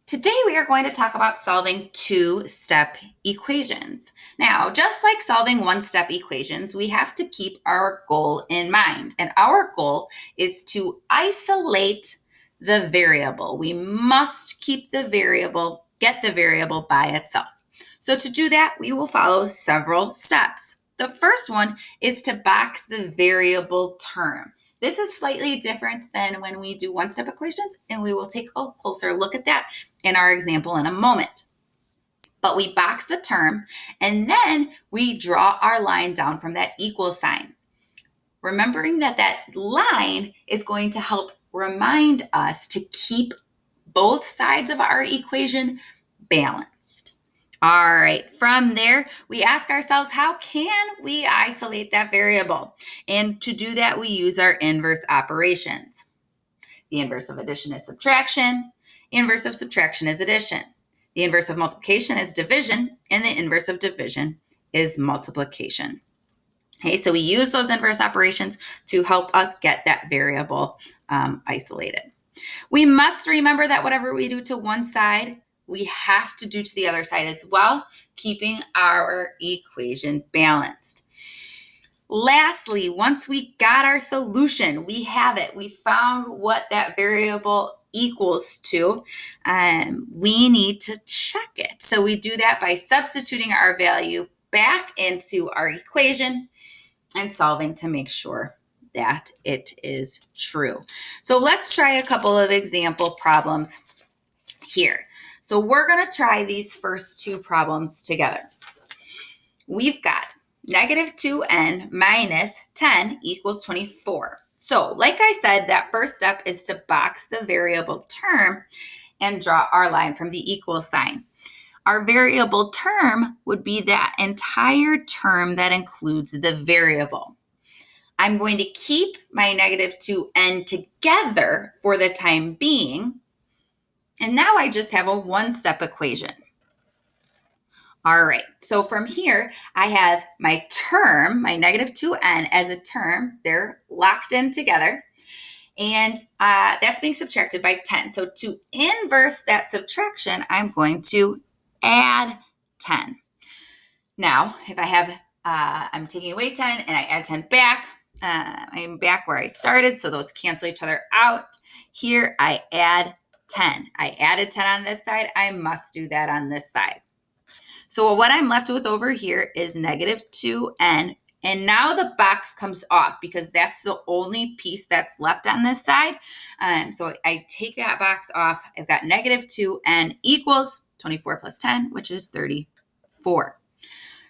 Today we are going to talk about solving two-step equations. Now, just like solving one-step equations, we have to keep our goal in mind. And our goal is to isolate the variable. We must keep the variable, get the variable by itself. So to do that, we will follow several steps. The first one is to box the variable term. This is slightly different than when we do one-step equations, and we will take a closer look at that in our example in a moment. But we box the term, and then we draw our line down from that equal sign. Remembering that that line is going to help remind us to keep both sides of our equation balanced. All right, from there, we ask ourselves, how can we isolate that variable? And to do that, we use our inverse operations. The inverse of addition is subtraction. The inverse of subtraction is addition. The inverse of multiplication is division, and the inverse of division is multiplication. Okay, so we use those inverse operations to help us get that variable isolated. We must remember that whatever we do to one side, we have to do to the other side as well, keeping our equation balanced. Lastly, once we got our solution, we have it. We found what that variable equals to. We need to check it. So we do that by substituting our value back into our equation and solving to make sure that it is true. So let's try a couple of example problems here. So we're going to try these first two problems together. We've got negative 2n minus 10 equals 24. So like I said, that first step is to box the variable term and draw our line from the equal sign. Our variable term would be that entire term that includes the variable. I'm going to keep my negative 2n together for the time being. And now I just have a one-step equation. All right, so from here, I have my term, my negative 2n as a term. They're locked in together. And that's being subtracted by 10. So to inverse that subtraction, I'm going to add 10. Now, if I have, I'm taking away 10 and I add 10 back, I'm back where I started, so those cancel each other out. Here, I add 10. I added 10 on this side. I must do that on this side. So what I'm left with over here is negative 2n. And now the box comes off because that's the only piece that's left on this side. So I take that box off. I've got negative 2n equals 24 plus 10, which is 34.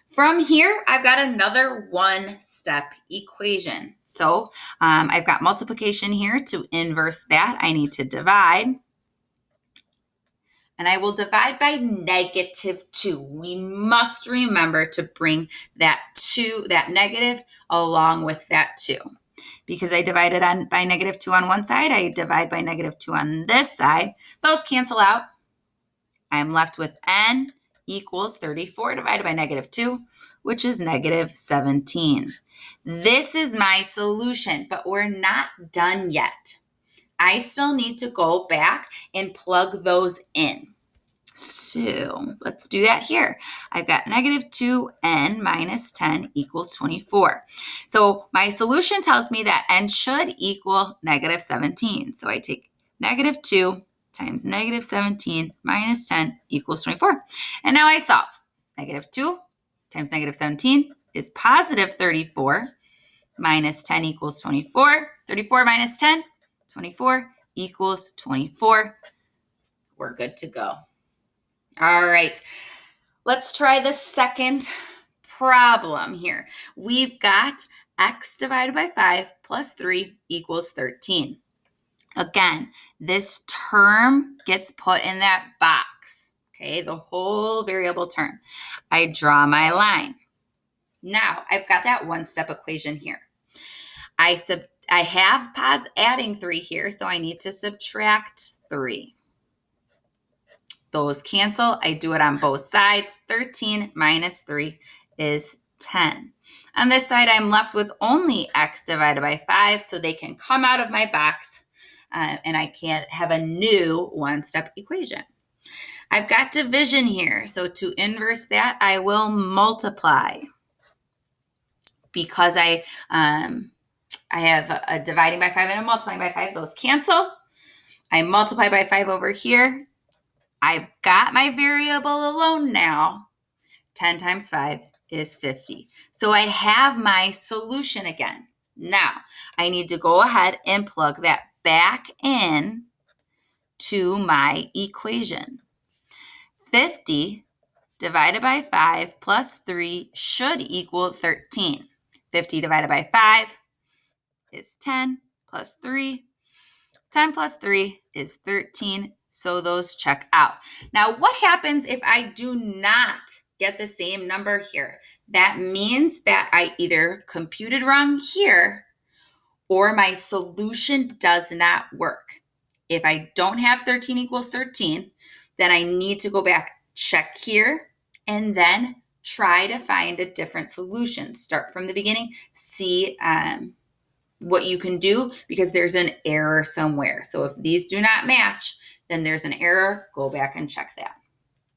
From here, I've got another one-step equation. So I've got multiplication here. To inverse that, I need to divide. And I will divide by negative 2. We must remember to bring that negative along with that 2. Because I divided by negative 2 on one side, I divide by negative 2 on this side. Those cancel out. I'm left with n equals 34 divided by negative 2, which is negative 17. This is my solution, but we're not done yet. I still need to go back and plug those in. So let's do that here. I've got negative 2n minus 10 equals 24. So my solution tells me that n should equal negative 17. So I take negative 2 times negative 17 minus 10 equals 24. And now I solve. Negative 2 times negative 17 is positive 34 minus 10 equals 24. 34 minus 10, 24 equals 24. We're good to go. All right, let's try the second problem here. We've got x divided by 5 plus 3 equals 13. Again, this term gets put in that box, okay, the whole variable term. I draw my line. Now, I've got that one-step equation here. I have adding 3 here, so I need to subtract 3. Those cancel. I do it on both sides. 13 minus 3 is 10. On this side, I'm left with only x divided by 5, so they can come out of my box, and I can have a new one-step equation. I've got division here. So to inverse that, I will multiply. Because I have a dividing by 5 and a multiplying by 5. Those cancel. I multiply by 5 over here. I've got my variable alone now. 10 times 5 is 50. So I have my solution again. Now, I need to go ahead and plug that back in to my equation. 50 divided by 5 plus 3 should equal 13. 50 divided by 5 is 10 plus 3. 10 plus 3 is 13. So those check out. Now, what happens if I do not get the same number here? That means that I either computed wrong here or my solution does not work. If I don't have 13 equals 13, then I need to go back, check here, and then try to find a different solution. Start from the beginning, see what you can do because there's an error somewhere. So if these do not match, then there's an error. Go back and check that.